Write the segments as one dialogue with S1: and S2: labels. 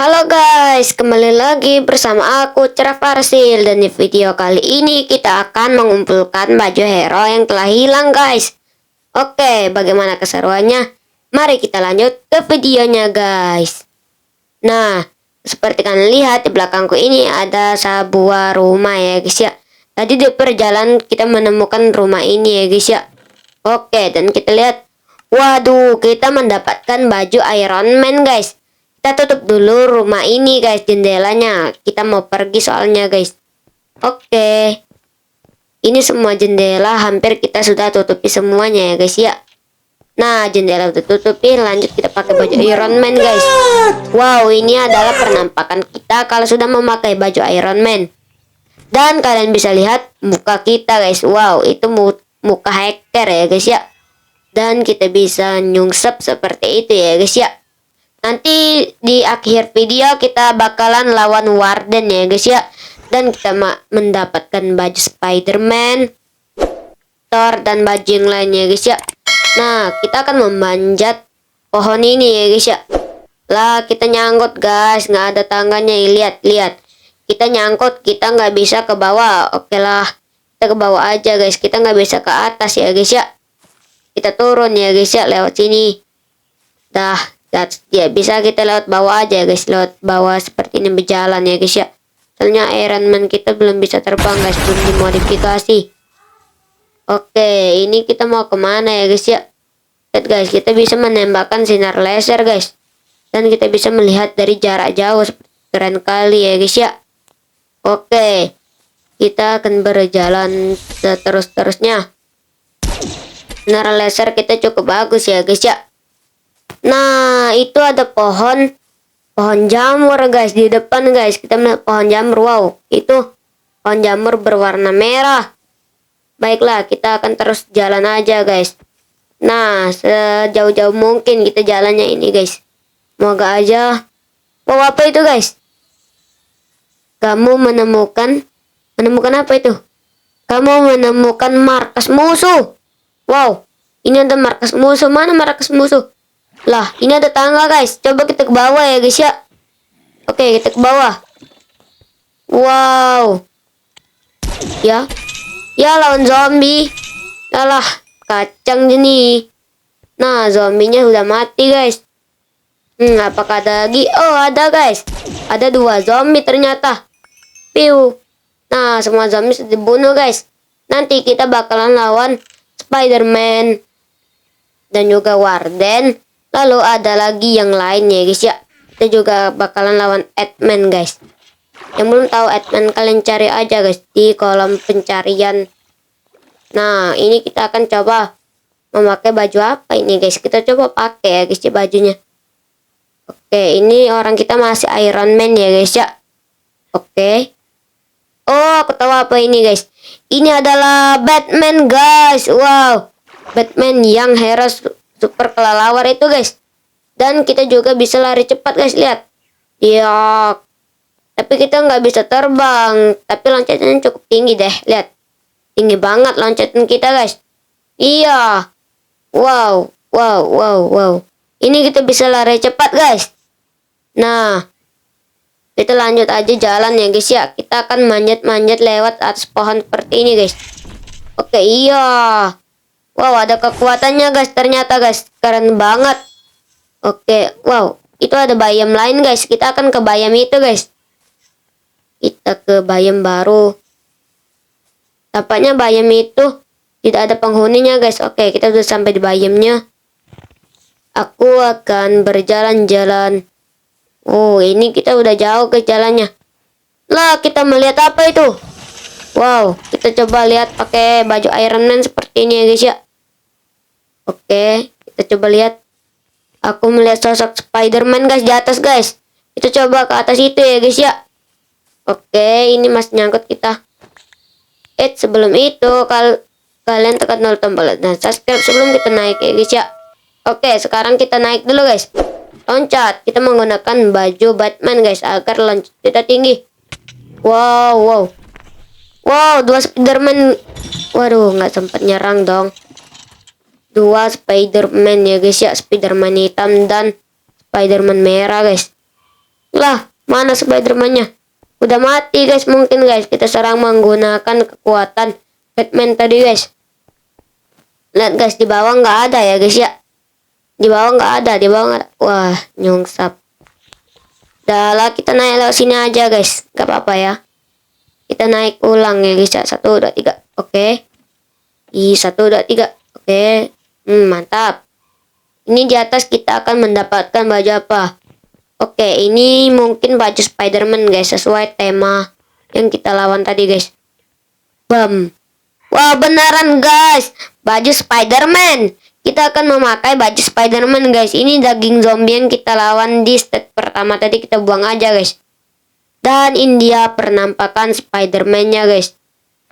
S1: Halo guys, kembali lagi bersama aku Cerah Farsil, dan di video kali ini kita akan mengumpulkan baju hero yang telah hilang guys. Oke, bagaimana keseruannya? Mari kita lanjut ke videonya guys. Nah, seperti kalian lihat di belakangku ini ada sebuah rumah ya guys ya. Tadi di perjalanan kita menemukan rumah ini ya guys ya. Oke, dan kita lihat, waduh, kita mendapatkan baju Iron Man guys. Kita tutup dulu rumah ini guys, jendelanya. Kita mau pergi soalnya guys. Oke. Ini semua jendela hampir kita sudah tutupi semuanya ya guys ya. Nah, jendela udah tutupi, lanjut kita pakai baju Iron Man guys. Wow, ini adalah penampakan kita kalau sudah memakai baju Iron Man. Dan kalian bisa lihat muka kita guys. Wow, itu muka hacker ya guys ya. Dan kita bisa nyungsep seperti itu ya guys ya. Nanti di akhir video kita bakalan lawan Warden ya guys ya. Dan kita mendapatkan baju Spider-Man, Thor, dan baju yang lainnya guys ya. Nah, kita akan memanjat pohon ini ya guys ya. Lah, kita nyangkut guys, nggak ada tangganya. Lihat. Kita nyangkut, kita nggak bisa ke bawah. Oke lah, kita ke bawah aja guys. Kita nggak bisa ke atas ya guys ya. Kita turun ya guys ya, lewat sini. Dah. Ya, bisa kita lewat bawah aja guys, lewat bawah seperti ini berjalan ya guys ya. Soalnya Iron Man kita belum bisa terbang guys, belum dimodifikasi. Oke, ini kita mau kemana ya guys ya. Lihat guys, kita bisa menembakkan sinar laser guys. Dan kita bisa melihat dari jarak jauh, keren kali ya guys ya. Oke, kita akan berjalan terus-terusnya. Sinar laser kita cukup bagus ya guys ya. Nah, itu ada pohon jamur guys di depan guys. Kita melihat pohon jamur. Wow, itu pohon jamur berwarna merah. Baiklah, kita akan terus jalan aja guys. Nah, sejauh-jauh mungkin kita jalannya ini guys. Semoga aja. Wow, apa itu guys? Kamu menemukan apa itu? Kamu menemukan markas musuh. Wow, ini ada markas musuh. Mana markas musuh? Lah, ini ada tangga guys. Coba kita ke bawah ya guys ya. Oke, kita ke bawah. Wow. Ya. Ya, lawan zombie. Alah, kacang nih. Nah, zombinya sudah mati guys. Apakah ada lagi? Oh, ada guys. Ada 2 zombie ternyata. Piu. Nah, semua zombie sudah dibunuh guys. Nanti kita bakalan lawan Spider-Man dan juga Warden. Lalu ada lagi yang lain ya guys ya. Kita juga bakalan lawan Ant-Man guys. Yang belum tahu Ant-Man, kalian cari aja guys di kolom pencarian. Nah, ini kita akan coba memakai baju apa ini guys. Kita coba pakai ya guys ya bajunya. Oke, ini orang kita masih Iron Man ya guys ya. Oke. Oh, aku tahu apa ini guys. Ini adalah Batman guys. Wow. Batman yang hero super kelelawar itu guys. Dan kita juga bisa lari cepat guys, lihat. Ya, tapi kita nggak bisa terbang. Tapi loncatannya cukup tinggi deh, lihat. Tinggi banget loncatan kita guys. Iya. Wow. Ini kita bisa lari cepat guys. Nah, kita lanjut aja jalan ya guys ya. Kita akan manjat-manjat lewat atas pohon seperti ini guys. Oke, iya. Wow, ada kekuatannya guys, ternyata guys. Keren banget. Oke, wow. Itu ada biome lain guys. Kita akan ke biome itu guys. Kita ke biome baru. Tampaknya biome itu tidak ada penghuninya guys. Oke, kita sudah sampai di biome-nya. Aku akan berjalan-jalan. Oh, ini kita udah jauh ke jalannya. Lah, kita melihat apa itu? Wow, kita coba lihat pakai baju Iron Man seperti ini ya guys ya. Oke, kita coba lihat. Aku melihat sosok Spider-Man guys di atas guys. Kita coba ke atas itu ya guys ya. Oke, ini masih nyangkut kita. Sebelum itu kalian tekan tombol dan subscribe sebelum kita naik ya guys ya. Oke, sekarang kita naik dulu guys. Loncat. Kita menggunakan baju Batman guys agar loncat kita tinggi. Wow. Wow, 2 Spider-Man. Waduh, nggak sempat nyerang dong. 2 Spider-Man ya guys ya. Spider-Man hitam dan Spider-Man merah guys. Lah, mana Spiderman-nya? Udah mati guys, mungkin guys. Kita serang menggunakan kekuatan Batman tadi guys. Lihat guys, di bawah nggak ada ya guys ya. Di bawah nggak ada, di bawah nggak ada. Wah, nyungsap. Dah lah, kita naik lewat sini aja guys. Gak apa-apa ya. Kita naik ulang ya guys ya. 1, 2, 3. Oke. 1, 2, 3. Oke. Mantap. Ini di atas kita akan mendapatkan baju apa? Oke, ini mungkin baju Spiderman guys, sesuai tema yang kita lawan tadi guys. Bam. Wah, beneran guys. Baju Spiderman. Kita akan memakai baju Spiderman guys. Ini daging zombie yang kita lawan di stage pertama tadi, kita buang aja guys. Dan ini dia penampakan Spiderman-nya guys.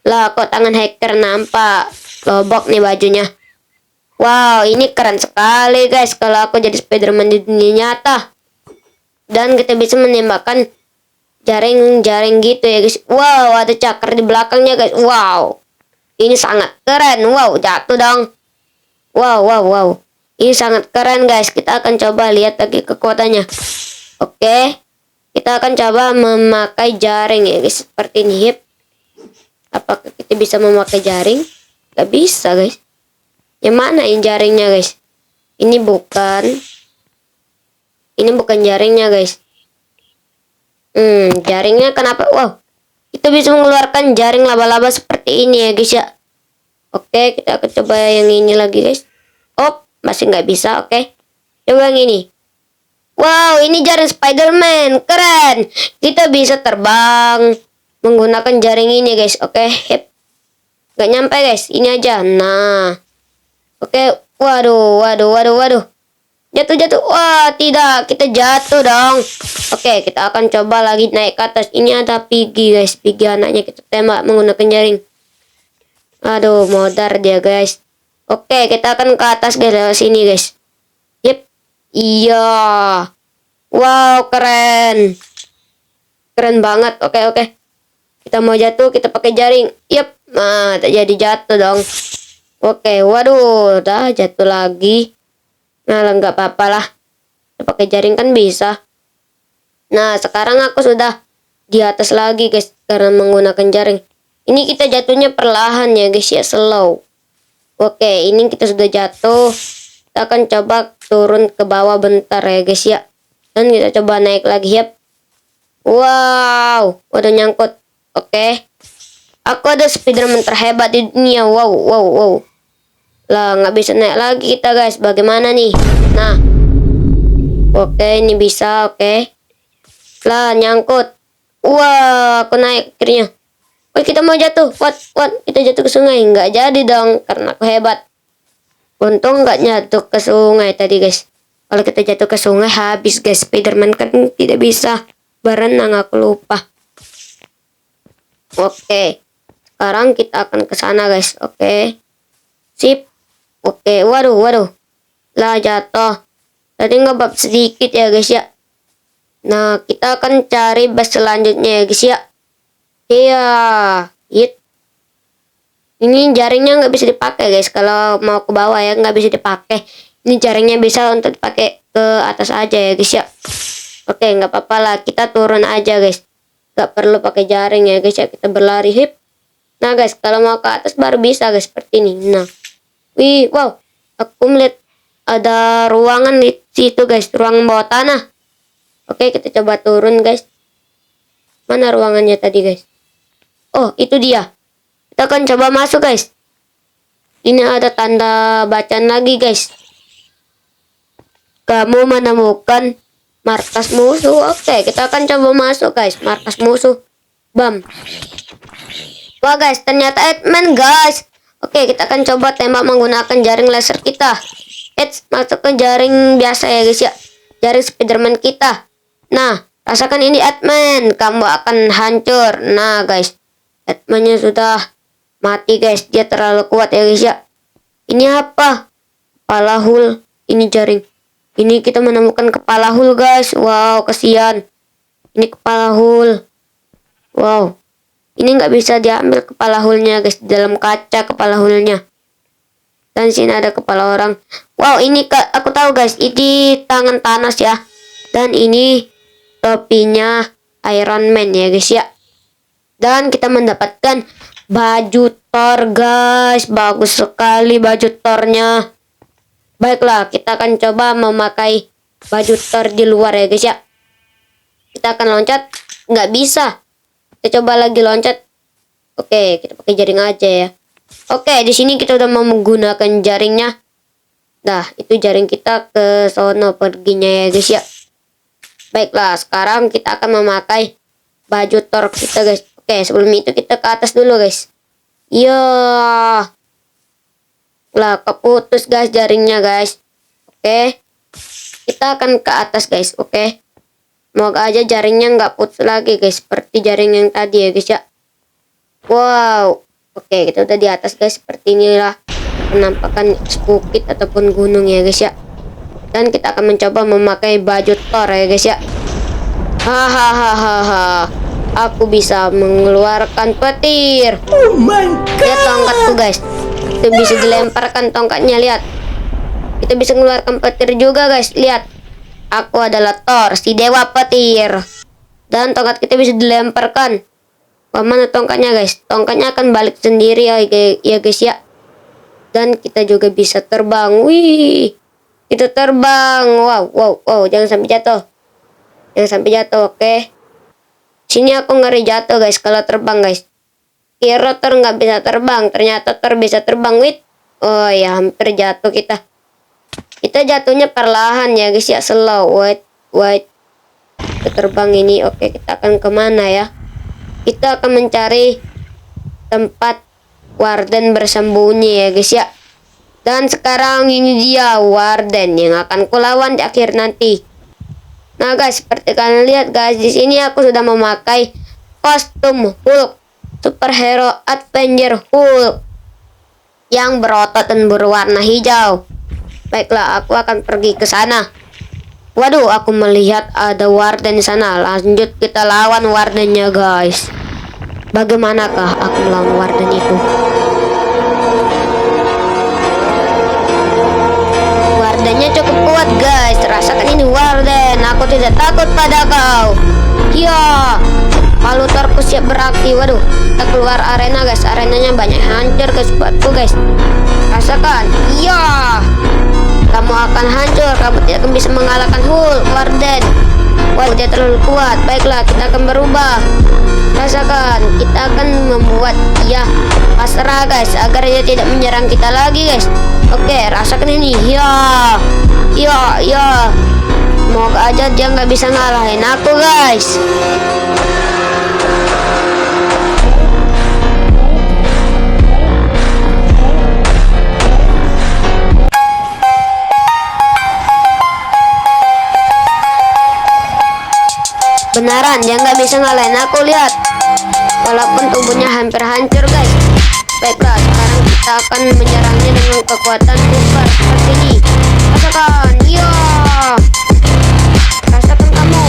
S1: Lah, kok tangan hacker nampak? Lobok nih bajunya. Wow, ini keren sekali guys kalau aku jadi Spiderman di dunia nyata. Dan kita bisa menembakkan jaring-jaring gitu ya guys. Wow, ada cakar di belakangnya guys. Wow, ini sangat keren. Wow, jatuh dong. Wow, wow, wow. Ini sangat keren guys. Kita akan coba lihat lagi kekuatannya. Oke. Kita akan coba memakai jaring ya guys. Seperti ini. Hip. Apakah kita bisa memakai jaring? Gak bisa guys. Yang mana ini jaringnya guys? Ini bukan. Ini bukan jaringnya guys. Jaringnya kenapa? Wow. Kita bisa mengeluarkan jaring laba-laba seperti ini ya guys ya. Oke, kita akan coba yang ini lagi guys. Oh, masih nggak bisa. Oke. Coba yang ini. Wow, ini jaring Spiderman. Keren. Kita bisa terbang menggunakan jaring ini guys. Oke, hip. Nggak nyampe guys. Ini aja. Nah. Oke. Waduh, waduh, waduh, waduh. Jatuh. Wah, tidak. Kita jatuh dong. Oke, kita akan coba lagi naik ke atas. Ini ada Piggy guys. Piggy anaknya kita tembak menggunakan jaring. Aduh, modar dia guys. Oke, kita akan ke atas guys, lewat sini guys. Yep. Iya. Wow, keren. Keren banget. Oke. Kita mau jatuh, kita pakai jaring. Yep. Nah, tak jadi jatuh dong. Oke, waduh, udah jatuh lagi. Nah, nggak apa-apa lah. Kita pakai jaring kan bisa. Nah, sekarang aku sudah di atas lagi guys karena menggunakan jaring. Ini kita jatuhnya perlahan ya guys ya, slow. Oke, ini kita sudah jatuh. Kita akan coba turun ke bawah bentar ya guys ya. Dan kita coba naik lagi ya. Wow, udah nyangkut. Oke. Aku ada Spiderman terhebat di dunia. Wow. Lah, nggak bisa naik lagi kita guys. Bagaimana nih? Nah. Oke, ini bisa. Oke. Lah, nyangkut. Wah, aku naik akhirnya. Oh, kita mau jatuh. What? Kita jatuh ke sungai. Nggak jadi dong, karena aku hebat. Untung nggak jatuh ke sungai tadi guys. Kalau kita jatuh ke sungai habis guys. Spiderman kan tidak bisa berenang, aku lupa. Oke. Sekarang kita akan ke sana guys. Oke. Sip. Oke. Waduh. Lah, jatuh. Tadi ngebab sedikit ya guys ya. Nah, kita akan cari base selanjutnya ya guys ya. Iya, hit. Ini jaringnya nggak bisa dipakai guys. Kalau mau ke bawah ya nggak bisa dipakai. Ini jaringnya bisa untuk dipakai ke atas aja ya guys ya. Oke, nggak apa-apa lah. Kita turun aja guys. Nggak perlu pakai jaring ya guys ya. Kita berlari hip. Nah guys, kalau mau ke atas baru bisa guys seperti ini. Nah, wih, wow. Aku melihat ada ruangan di situ guys. Ruangan bawah tanah. Oke, kita coba turun guys. Mana ruangannya tadi guys? Oh, itu dia. Kita akan coba masuk guys. Ini ada tanda bacaan lagi guys. Kamu menemukan markas musuh. Oke, kita akan coba masuk guys. Markas musuh. Bam. Wah guys, ternyata Batman guys. Oke, kita akan coba tembak menggunakan jaring laser kita. Masuk ke jaring biasa ya guys ya. Jaring Spiderman kita. Nah, rasakan ini Batman. Kamu akan hancur. Nah guys, Batman-nya sudah mati guys. Dia terlalu kuat ya guys ya. Ini apa? Kepala Hulk. Ini jaring. Ini kita menemukan kepala Hulk guys. Wow, kasihan. Ini kepala Hulk. Wow. Ini nggak bisa diambil kepala Hulk-nya guys. Di dalam kaca kepala Hulk-nya. Dan sini ada kepala orang. Wow, ini aku tahu guys. Ini tangan Thanos ya. Dan ini topinya Iron Man ya guys ya. Dan kita mendapatkan baju Thor guys. Bagus sekali baju Thornya. Baiklah, kita akan coba memakai baju Thor di luar ya guys ya. Kita akan loncat. Nggak bisa. Kita coba lagi loncat. Oke, kita pakai jaring aja ya. Oke, di sini kita udah mau menggunakan jaringnya. Nah, itu jaring kita ke sono perginya ya guys ya. Baiklah, sekarang kita akan memakai baju Thor kita guys. Oke, sebelum itu kita ke atas dulu guys. Ya. Lah, keputus guys jaringnya guys. Oke. Kita akan ke atas guys. Oke. Semoga aja jaringnya nggak putus lagi guys. Seperti jaring yang tadi ya guys ya. Wow. Oke, kita udah di atas guys. Seperti inilah penampakan bukit ataupun gunung ya guys ya. Dan kita akan mencoba memakai baju Thor ya guys ya. Hahaha. Aku bisa mengeluarkan petir.
S2: Oh my god.
S1: Lihat tongkatku guys. Itu bisa dilemparkan tongkatnya, lihat. Kita bisa mengeluarkan petir juga guys. Lihat. Aku adalah Thor, si dewa petir. Dan tongkat kita bisa dilemparkan. Mana tongkatnya guys? Tongkatnya akan balik sendiri ya guys ya. Dan kita juga bisa terbang. Wih. Kita terbang. Wow. Jangan sampai jatuh. Oke. Sini aku ngeri jatuh guys kalau terbang guys. Kira Thor nggak bisa terbang, ternyata Thor bisa terbang. Wait. Oh ya, hampir jatuh kita. Kita jatuhnya perlahan ya guys ya, slow. Wait. Kita terbang ini. Oke, kita akan kemana ya? Kita akan mencari tempat Warden bersembunyi ya guys ya. Dan sekarang ini dia Warden yang akan kulawan di akhir nanti. Nah guys, seperti kalian lihat guys, di sini aku sudah memakai kostum Hulk, superhero Avenger Hulk yang berotot dan berwarna hijau. Baiklah, aku akan pergi ke sana. Waduh, aku melihat ada Warden di sana. Lanjut kita lawan Wardennya guys. Bagaimanakah aku melawan Warden itu? Wardennya cukup kuat guys. Rasakan ini Warden. Aku tidak takut pada kau. Ya, palu Thorku siap beraksi. Waduh, kita keluar arena guys. Arenanya banyak hancur guys buatku guys. Rasakan. Ya, kamu akan hancur. Kamu tidak akan bisa mengalahkan Hulk Warden. Wow, dia terlalu kuat. Baiklah, kita akan berubah. Rasakan, kita akan membuat dia pasrah guys, agar dia tidak menyerang kita lagi guys. Oke, rasakan ini. Ya. Semoga aja dia nggak bisa ngalahin aku guys. Beneran dia nggak bisa ngalahin aku, lihat. Walaupun tubuhnya hampir hancur guys. Baiklah, sekarang kita akan menyerangnya dengan kekuatan super seperti ini. Rasakan, ya. Rasakan kamu.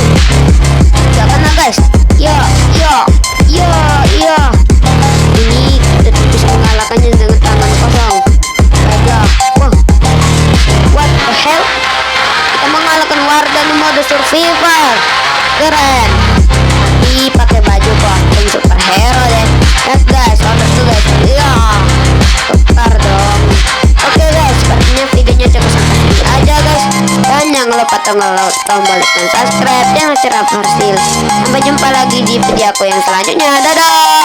S1: Gak kena guys. Ya. Ini kita bisa mengalahkannya dengan tangan kosong. Baiklah. Wah. What the hell? Kita mengalahkan Warden mode survival. Keren. Tapi pakai baju kostum superhero deh. Lihat guys, order tuh guys. Iya, tukar dong. Oke guys, sepertinya videonya cukup sampai sini aja guys. Dan jangan lupa tombol dan subscribe channel Cerah Farsil. Sampai jumpa lagi di video aku yang selanjutnya. Dadah.